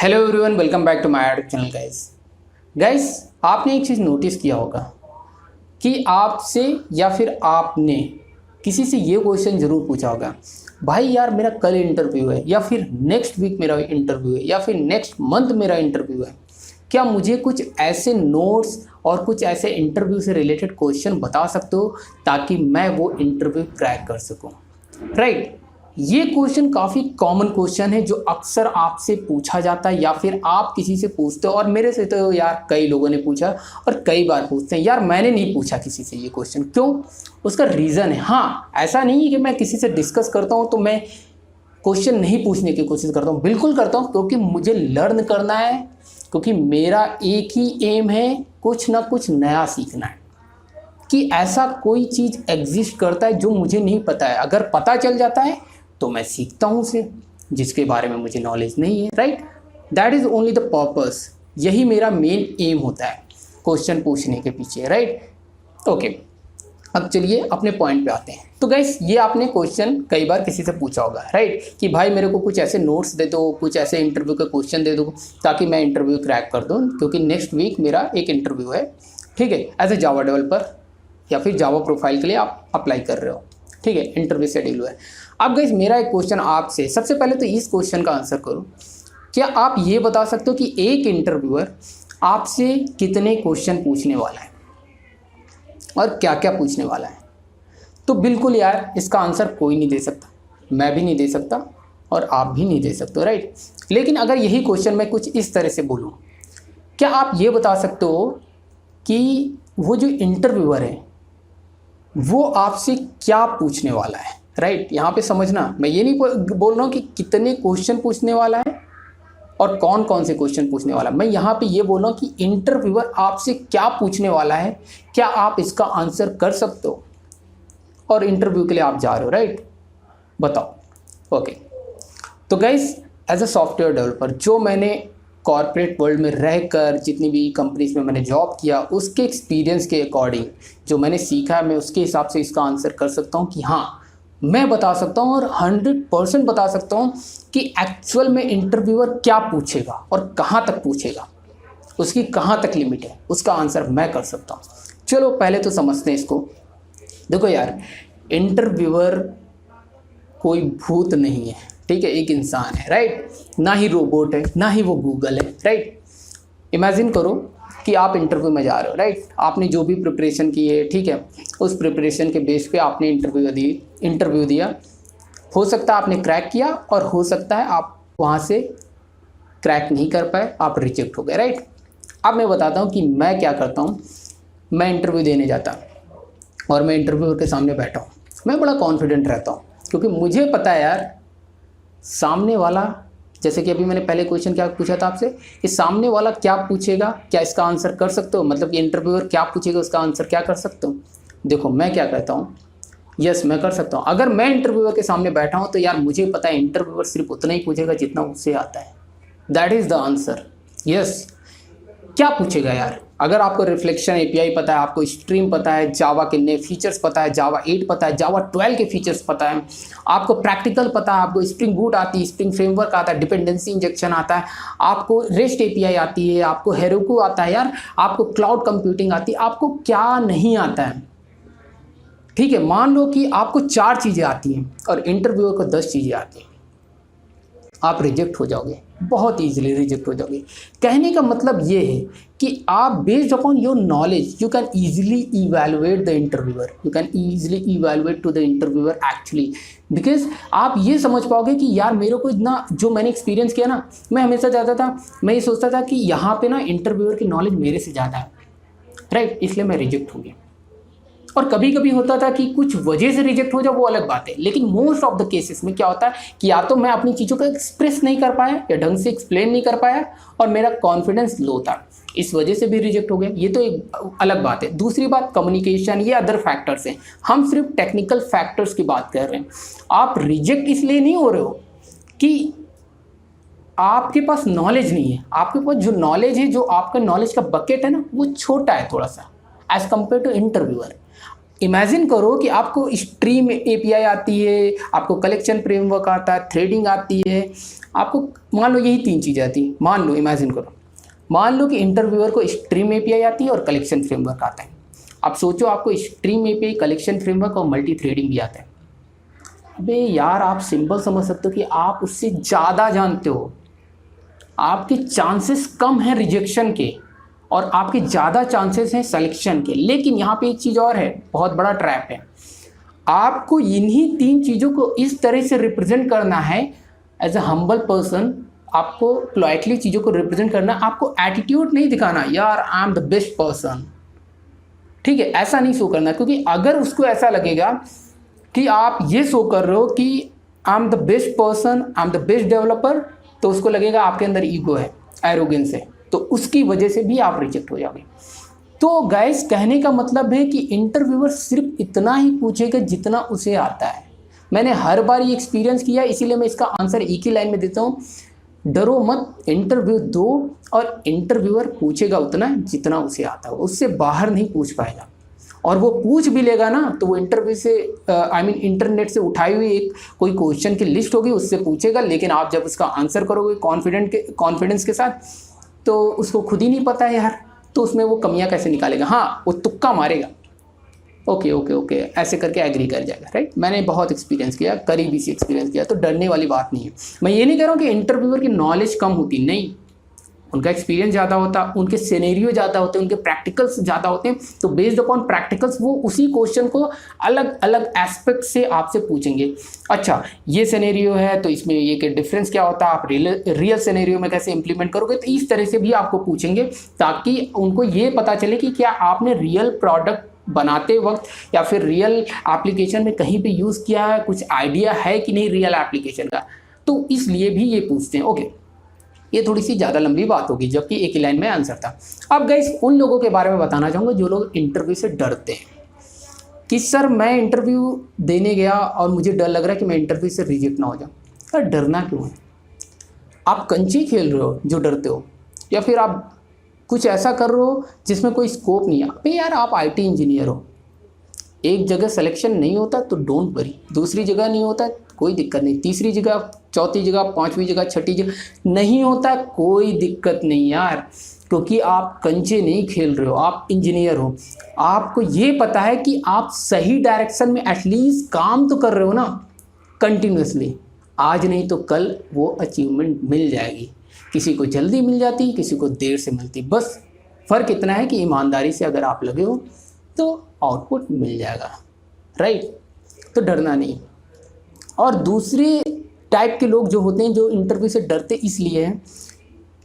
Hello everyone, welcome back to my YouTube channel guys. आपने एक चीज़ notice किया होगा कि आपसे या फिर आपने किसी से ये क्वेश्चन ज़रूर पूछा होगा, भाई यार मेरा कल इंटरव्यू है, या फिर नेक्स्ट वीक मेरा इंटरव्यू है, या फिर नेक्स्ट मंथ मेरा इंटरव्यू है, क्या मुझे कुछ ऐसे नोट्स और कुछ ऐसे इंटरव्यू से रिलेटेड क्वेश्चन बता सकते हो ताकि मैं वो इंटरव्यू क्रैक कर सकूं। राइट, ये क्वेश्चन काफ़ी कॉमन क्वेश्चन है जो अक्सर आपसे पूछा जाता है या फिर आप किसी से पूछते हो। और मेरे से तो यार कई लोगों ने पूछा और कई बार पूछते हैं। यार मैंने नहीं पूछा किसी से ये क्वेश्चन, क्यों? उसका रीज़न है। हाँ, ऐसा नहीं है कि मैं किसी से डिस्कस करता हूँ तो मैं क्वेश्चन नहीं पूछने की कोशिश करता हूँ, बिल्कुल करता हूँ, क्योंकि मुझे लर्न करना है, क्योंकि मेरा एक ही एम है, कुछ ना कुछ नया सीखना है। कि ऐसा कोई चीज़ एग्जिस्ट करता है जो मुझे नहीं पता है, अगर पता चल जाता है तो मैं सीखता हूँ उसे, जिसके बारे में मुझे नॉलेज नहीं है। Right, that is only the purpose. यही मेरा मेन एम होता है क्वेश्चन पूछने के पीछे। राइट, ओके, अब चलिए अपने पॉइंट पे आते हैं। तो गाइस, ये आपने क्वेश्चन कई बार किसी से पूछा होगा, राइट, कि भाई मेरे को कुछ ऐसे नोट्स दे दो, कुछ ऐसे इंटरव्यू के क्वेश्चन दे दो ताकि मैं इंटरव्यू क्रैक कर दूँ, क्योंकि नेक्स्ट वीक मेरा एक इंटरव्यू है। ठीक है, एज ए जावा डेवलपर या फिर जावा प्रोफाइल के लिए आप अप्लाई कर रहे हो। ठीक है, इंटरव्यू शेड्यूल हुआ है। अब गाइस, मेरा एक क्वेश्चन आपसे, सबसे पहले तो इस क्वेश्चन का आंसर करो। क्या आप ये बता सकते हो कि एक इंटरव्यूअर आपसे कितने क्वेश्चन पूछने वाला है और क्या क्या पूछने वाला है? तो बिल्कुल यार, इसका आंसर कोई नहीं दे सकता, मैं भी नहीं दे सकता और आप भी नहीं दे सकते। राइट, लेकिन अगर यही क्वेश्चन मैं कुछ इस तरह से बोलूँ, क्या आप ये बता सकते हो कि वो जो इंटरव्यूअर है वो आपसे क्या पूछने वाला है? राइट, यहाँ पे समझना, मैं ये नहीं बोल रहा हूँ कि कितने क्वेश्चन पूछने वाला है और कौन कौन से क्वेश्चन पूछने वाला है। मैं यहाँ पे ये बोल रहा हूँ कि इंटरव्यूअर आपसे क्या पूछने वाला है, क्या आप इसका आंसर कर सकते हो? और इंटरव्यू के लिए आप जा रहे हो, राइट, बताओ। ओके, तो guys, as a software developer, जो मैंने कॉर्पोरेट वर्ल्ड में रहकर जितनी भी कंपनीज में मैंने जॉब किया, उसके एक्सपीरियंस के अकॉर्डिंग जो मैंने सीखा है, मैं उसके हिसाब से इसका आंसर कर सकता हूँ कि हाँ, मैं बता सकता हूँ और 100% बता सकता हूँ कि एक्चुअल में इंटरव्यूअर क्या पूछेगा और कहाँ तक पूछेगा, उसकी कहाँ तक लिमिट है, उसका आंसर मैं कर सकता हूँ। चलो पहले तो समझते हैं इसको। देखो यार, इंटरव्यूअर कोई भूत नहीं है, ठीक है, एक इंसान है। राइट, ना ही रोबोट है, ना ही वो गूगल है। राइट, इमेजिन करो कि आप इंटरव्यू में जा रहे हो। राइट, आपने जो भी प्रिपरेशन की है, ठीक है, उस प्रिपरेशन के बेस पे आपने इंटरव्यू दिया। हो सकता है आपने क्रैक किया और हो सकता है आप वहाँ से क्रैक नहीं कर पाए, आप रिजेक्ट हो गए। राइट, अब मैं बताता हूँ कि मैं क्या करता हूँ। मैं इंटरव्यू देने जाता और मैं इंटरव्यूअर के सामने बैठा हूँ। मैं बड़ा कॉन्फिडेंट रहता हूँ, क्योंकि मुझे पता है यार, सामने वाला, जैसे कि अभी मैंने पहले क्वेश्चन क्या पूछा था आपसे, कि सामने वाला क्या पूछेगा, क्या इसका आंसर कर सकते हो? मतलब कि इंटरव्यूअर क्या पूछेगा, उसका आंसर क्या कर सकते हो? देखो मैं क्या कहता हूँ, यस मैं कर सकता हूँ। अगर मैं इंटरव्यूअर के सामने बैठा हूँ तो यार मुझे पता है इंटरव्यूअर सिर्फ उतना ही पूछेगा जितना उससे आता है। That is the answer. Yes, क्या पूछेगा यार? अगर आपको रिफ्लेक्शन एपीआई पता है, आपको स्ट्रीम पता है, जावा के नए फीचर्स पता है, जावा 8 पता है, जावा 12 के फीचर्स पता है, आपको प्रैक्टिकल पता है, आपको स्प्रिंग बूट आती है, स्प्रिंग फ्रेमवर्क आता है, डिपेंडेंसी इंजेक्शन आता है, आपको रेस्ट एपीआई आती है, आपको हेरोकू आता है, यार आपको क्लाउड कंप्यूटिंग आती है, आपको क्या नहीं आता है? ठीक है, मान लो कि आपको 4 चीज़ें आती हैं और इंटरव्यूअर को 10 चीज़ें आती हैं, आप रिजेक्ट हो जाओगे, बहुत ईजिली रिजेक्ट हो जाओगे। कहने का मतलब ये है कि आप based upon your knowledge you can easily evaluate the interviewer, you can easily evaluate to the interviewer actually, because आप ये समझ पाओगे कि यार मेरे को इतना, जो मैंने एक्सपीरियंस किया ना, मैं हमेशा चाहता था, मैं ये सोचता था कि यहाँ पे ना इंटरव्यूअर की नॉलेज मेरे से ज़्यादा है। राइट, इसलिए मैं रिजेक्ट हो गया। और कभी कभी होता था कि कुछ वजह से रिजेक्ट हो जाए, वो अलग बात है, लेकिन मोस्ट ऑफ द केसेस में क्या होता है कि या तो मैं अपनी चीज़ों को एक्सप्रेस नहीं कर पाया या ढंग से एक्सप्लेन नहीं कर पाया और मेरा कॉन्फिडेंस लो था, इस वजह से भी रिजेक्ट हो गया। ये तो एक अलग बात है। दूसरी बात कम्युनिकेशन, ये अदर फैक्टर्स हैं, हम सिर्फ टेक्निकल फैक्टर्स की बात कर रहे हैं। आप रिजेक्ट इसलिए नहीं हो रहे हो कि आपके पास नॉलेज नहीं है, आपके पास जो नॉलेज है, जो आपका नॉलेज का बकेट है ना, वो छोटा है थोड़ा सा as compare to interviewer. Imagine करो कि आपको स्ट्रीम एपीआई आती है, आपको कलेक्शन फ्रेमवर्क आता है, थ्रेडिंग आती है, आपको मान लो यही 3 चीज़ें आती हैं। मान लो, इमेजिन करो, मान लो कि इंटरव्यूअर को स्ट्रीम एपीआई आती है और कलेक्शन फ्रेमवर्क आता है। अब सोचो आपको स्ट्रीम एपीआई, कलेक्शन फ्रेमवर्क और मल्टी थ्रेडिंग भी आता है। अबे यार, आप सिंपल समझ सकते हो कि आप उससे ज़्यादा जानते हो, आपके चांसेस कम हैं रिजेक्शन के और आपके ज़्यादा चांसेस हैं सिलेक्शन के। लेकिन यहाँ पे एक चीज़ और है, बहुत बड़ा ट्रैप है। आपको इन्हीं 3 चीज़ों को इस तरह से रिप्रेजेंट करना है एज अ हम्बल पर्सन। आपको पोलाइटली चीज़ों को रिप्रेजेंट करना, आपको एटीट्यूड नहीं दिखाना यार I am the best person, ठीक है, ऐसा नहीं शो करना। क्योंकि अगर उसको ऐसा लगेगा कि आप ये शो कर रहे हो कि I am the best person, I am the best developer, तो उसको लगेगा आपके अंदर ईगो है, एरोगेंस है, तो उसकी वजह से भी आप रिजेक्ट हो जाओगे। तो गाइस, कहने का मतलब है कि इंटरव्यूअर सिर्फ इतना ही पूछेगा जितना उसे आता है। मैंने हर बार ये एक्सपीरियंस किया, इसीलिए मैं इसका आंसर एक ही लाइन में देता हूँ, डरो मत, इंटरव्यू दो और इंटरव्यूअर पूछेगा उतना जितना उसे आता है, उससे बाहर नहीं पूछ पाएगा। और वो पूछ भी लेगा ना, तो वो इंटरव्यू से इंटरनेट से उठाई हुई एक कोई क्वेश्चन की लिस्ट होगी, उससे पूछेगा। लेकिन आप जब उसका आंसर करोगे कॉन्फिडेंस के साथ, तो उसको खुद ही नहीं पता है यार, तो उसमें वो कमियां कैसे निकालेगा? हाँ, वो तुक्का मारेगा, ओके ओके ओके ऐसे करके एग्री कर जाएगा, राइट। मैंने बहुत एक्सपीरियंस किया, करीबी से एक्सपीरियंस किया, तो डरने वाली बात नहीं है। मैं ये नहीं कह रहा हूँ कि इंटरव्यूअर की नॉलेज कम होती, नहीं, उनका एक्सपीरियंस ज़्यादा होता, उनके सिनेरियो ज़्यादा होते, उनके प्रैक्टिकल्स ज़्यादा होते हैं। तो बेस्ड अपॉन प्रैक्टिकल्स वो उसी क्वेश्चन को अलग अलग एस्पेक्ट से आपसे पूछेंगे। अच्छा, ये सिनेरियो है तो इसमें ये के डिफरेंस क्या होता है, आप रियल सिनेरियो में कैसे इंप्लीमेंट करोगे, तो इस तरह से भी आपको पूछेंगे, ताकि उनको ये पता चले कि क्या आपने रियल प्रोडक्ट बनाते वक्त या फिर रियल एप्लीकेशन में कहीं पे यूज़ किया है, कुछ आइडिया है कि नहीं रियल एप्लीकेशन का। तो इसलिए भी ये पूछते हैं। ओके, ये थोड़ी सी ज़्यादा लंबी बात होगी, जबकि एक ही लाइन में आंसर था। अब गाइस, उन लोगों के बारे में बताना चाहूँगा जो लोग इंटरव्यू से डरते हैं कि सर मैं इंटरव्यू देने गया और मुझे डर लग रहा है कि मैं इंटरव्यू से रिजेक्ट ना हो जाऊँ। सर डरना क्यों है? आप कंची खेल रहे हो जो डरते हो, या फिर आप कुछ ऐसा कर रहे हो जिसमें कोई स्कोप नहीं है। अबे यार, आप IT इंजीनियर हो, एक जगह सिलेक्शन नहीं होता तो डोंट वरी, दूसरी जगह नहीं होता कोई दिक्कत नहीं, तीसरी जगह, चौथी जगह, पांचवी जगह, छठी जगह नहीं होता, कोई दिक्कत नहीं यार, क्योंकि आप कंचे नहीं खेल रहे हो, आप इंजीनियर हो। आपको ये पता है कि आप सही डायरेक्शन में एटलीस्ट काम तो कर रहे हो ना कंटिन्यूसली, आज नहीं तो कल वो अचीवमेंट मिल जाएगी। किसी को जल्दी मिल जाती, किसी को देर से मिलती, बस फ़र्क इतना है कि ईमानदारी से अगर आप लगे हो तो आउटपुट मिल जाएगा, राइट। तो डरना नहीं। और दूसरे टाइप के लोग जो होते हैं, जो इंटरव्यू से डरते इसलिए हैं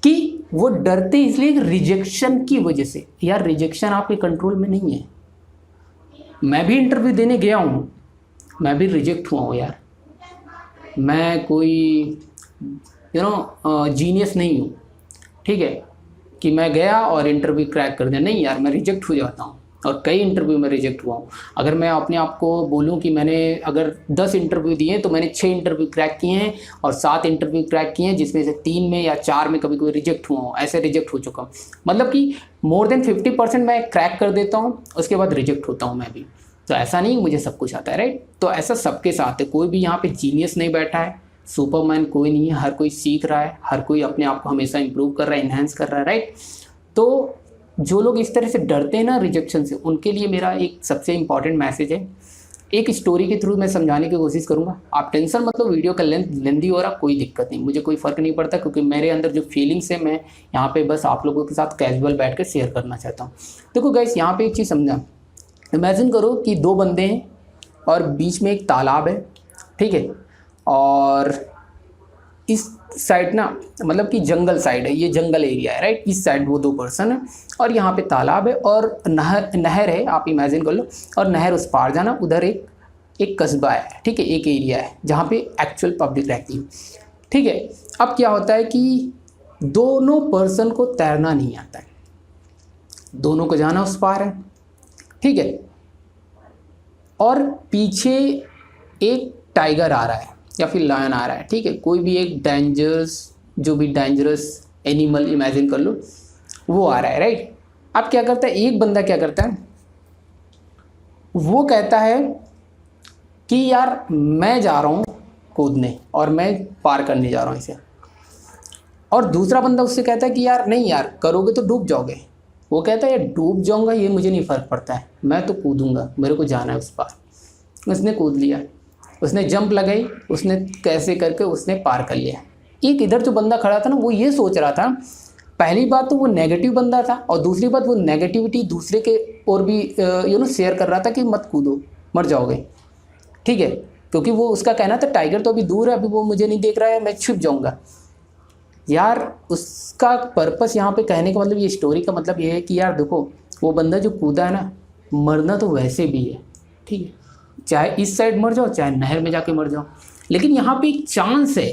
कि वो डरते इसलिए रिजेक्शन की वजह से। यार, रिजेक्शन आपके कंट्रोल में नहीं है। मैं भी इंटरव्यू देने गया हूँ, मैं भी रिजेक्ट हुआ हूँ यार। मैं कोई जीनियस नहीं हूँ, ठीक है, कि मैं गया और इंटरव्यू क्रैक कर दिया। नहीं यार, मैं रिजेक्ट हो जाता हूँ और कई इंटरव्यू में रिजेक्ट हुआ हूँ। अगर मैं अपने आप को बोलूँ कि मैंने अगर 10 इंटरव्यू दिए तो मैंने 6 इंटरव्यू क्रैक किए हैं और 7 इंटरव्यू क्रैक किए हैं, जिसमें से 3 में या 4 में कभी कभी रिजेक्ट हुआ हूँ, ऐसे रिजेक्ट हो चुका हूँ। मतलब कि मोर देन 50% मैं क्रैक कर देता हूँ, उसके बाद रिजेक्ट होता हूँ मैं भी। तो ऐसा नहीं मुझे सब कुछ आता है, राइट। तो ऐसा सबके साथ है, कोई भी यहाँ पे जीनियस नहीं बैठा है, सुपरमैन कोई नहीं है, हर कोई सीख रहा है, हर कोई अपने आप को हमेशा इंप्रूव कर रहा है, इन्हेंस कर रहा है, राइट। तो जो लोग इस तरह से डरते हैं ना रिजेक्शन से, उनके लिए मेरा एक सबसे इम्पॉर्टेंट मैसेज है। एक स्टोरी के थ्रू मैं समझाने की कोशिश करूंगा। आप टेंशन मतलब वीडियो का लेंथी हो रहा, कोई दिक्कत नहीं, मुझे कोई फ़र्क नहीं पड़ता, क्योंकि मेरे अंदर जो फीलिंग्स है मैं यहाँ पे बस आप लोगों के साथ कैजुअल बैठ कर शेयर करना चाहता हूँ। देखो गाइस, यहाँ पे एक चीज़ समझा, इमेजिन करो कि 2 बंदे हैं और बीच में एक तालाब है, ठीक है, और इस साइड ना, मतलब कि जंगल साइड है, ये जंगल एरिया है, राइट। इस साइड वो 2 पर्सन है और यहाँ पे तालाब है और नहर है, आप इमेजिन कर लो, और नहर उस पार जाना, उधर एक कस्बा है, ठीक है, एक एरिया है जहाँ पे एक्चुअल पब्लिक रहती है, ठीक है। अब क्या होता है कि दोनों पर्सन को तैरना नहीं आता है, दोनों को जाना उस पार है, ठीक है, और पीछे एक टाइगर आ रहा है या फिर लायन आ रहा है, ठीक है, कोई भी एक जो भी डेंजरस एनिमल इमेजिन कर लो, वो आ रहा है, राइट। अब क्या करता है, एक बंदा क्या करता है, वो कहता है कि यार मैं जा रहा हूँ कूदने और मैं पार करने जा रहा हूँ इसे, और दूसरा बंदा उससे कहता है कि यार नहीं यार, करोगे तो डूब जाओगे। वो कहता है यार डूब जाऊंगा ये मुझे नहीं फ़र्क पड़ता है, मैं तो कूदूंगा, मेरे को जाना है उस पार। उसने कूद लिया, उसने जंप लगाई, उसने कैसे करके उसने पार कर लिया। एक इधर जो बंदा खड़ा था ना, वो ये सोच रहा था, पहली बात तो वो नेगेटिव बंदा था, और दूसरी बात वो नेगेटिविटी दूसरे के और भी शेयर कर रहा था कि मत कूदो, मर जाओगे। ठीक है, क्योंकि वो उसका कहना था टाइगर तो अभी दूर है, अभी वो मुझे नहीं देख रहा है, मैं छुप जाऊंगा। यार उसका पर्पस यहाँ पे कहने का मतलब, ये स्टोरी का मतलब ये है कि यार देखो, वो बंदा जो कूदा है ना, मरना तो वैसे भी है, ठीक है, चाहे इस साइड मर जाओ चाहे नहर में जाके मर जाओ, लेकिन यहाँ पे एक चांस है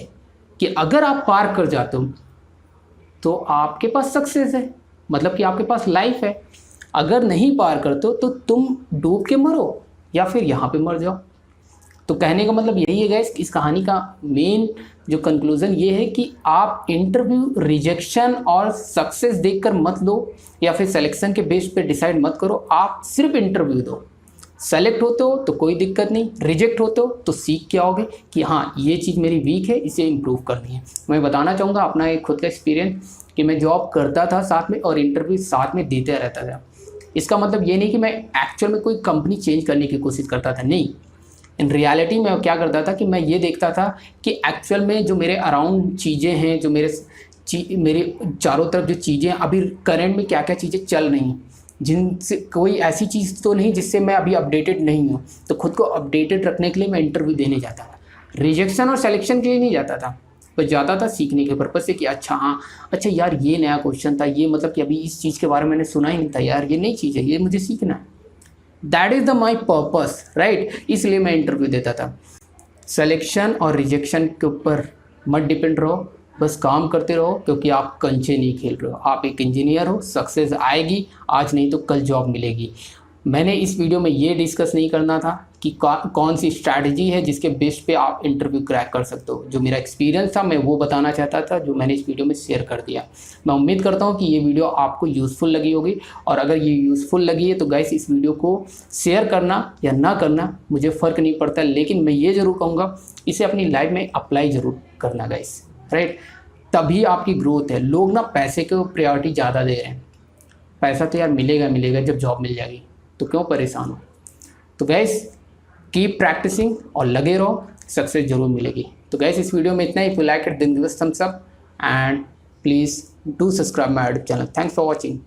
कि अगर आप पार कर जाते हो तो आपके पास सक्सेस है, मतलब कि आपके पास लाइफ है। अगर नहीं पार करते हो तो तुम डूब के मरो या फिर यहाँ पे मर जाओ। तो कहने का मतलब यही है गाइस, इस कहानी का मेन जो कंक्लूजन ये है कि आप इंटरव्यू रिजेक्शन और सक्सेस देखकर मत लो, या फिर सिलेक्शन के बेस पे डिसाइड मत करो। आप सिर्फ इंटरव्यू दो, सेलेक्ट होते हो तो कोई दिक्कत नहीं, रिजेक्ट होते हो तो सीख के आओगे कि हाँ ये चीज़ मेरी वीक है, इसे इम्प्रूव करनी है। मैं बताना चाहूँगा अपना एक खुद का एक्सपीरियंस कि मैं जॉब करता था साथ में और इंटरव्यू साथ में देते रहता था। इसका मतलब ये नहीं कि मैं एक्चुअल में कोई कंपनी चेंज करने की कोशिश करता था, नहीं। इन रियलिटी में क्या करता था कि मैं ये देखता था कि एक्चुअल में जो मेरे अराउंड चीज़ें हैं, जो मेरे चारों तरफ जो चीज़ें अभी करंट में क्या क्या चीज़ें चल रही हैं, जिनसे कोई ऐसी चीज़ तो नहीं जिससे मैं अभी अपडेटेड नहीं हूँ। तो खुद को अपडेटेड रखने के लिए मैं इंटरव्यू देने जाता था, रिजेक्शन और सिलेक्शन के लिए नहीं जाता था, बस जाता था सीखने के पर्पज़ से कि अच्छा हाँ, अच्छा यार ये नया क्वेश्चन था, ये मतलब कि अभी इस चीज़ के बारे में मैंने सुना ही नहीं था, यार ये नई चीज़ है, ये मुझे सीखना है। That is the my purpose, right. इसलिए मैं इंटरव्यू देता था। सिलेक्शन और रिजेक्शन के ऊपर मत डिपेंड रहो, बस काम करते रहो, क्योंकि आप कंचे नहीं खेल रहे हो, आप एक इंजीनियर हो। सक्सेस आएगी, आज नहीं तो कल जॉब मिलेगी। मैंने इस वीडियो में ये डिस्कस नहीं करना था कि कौन सी स्ट्रैटेजी है जिसके बेस पे आप इंटरव्यू क्रैक कर सकते हो। जो मेरा एक्सपीरियंस था मैं वो बताना चाहता था, जो मैंने इस वीडियो में शेयर कर दिया। मैं उम्मीद करता हूँ कि ये वीडियो आपको यूज़फुल लगी होगी, और अगर ये यूज़फुल लगी है तो गाइस इस वीडियो को शेयर करना या ना करना मुझे फ़र्क नहीं पड़ता, लेकिन मैं ये ज़रूर कहूँगा इसे अपनी लाइफ में अप्लाई ज़रूर करना गाइस, राइट। तभी आपकी ग्रोथ है। लोग ना पैसे को प्रायोरिटी ज़्यादा दे रहे हैं, पैसा तो यार मिलेगा मिलेगा जब जॉब मिल जाएगी, तो क्यों परेशान हो। तो गैस कीप प्रैक्टिसिंग और लगे रहो, सक्सेस जरूर मिलेगी। तो गैस इस वीडियो में इतना ही। If you like it then give us thumbs up and please do subscribe my YouTube channel. Thanks for watching.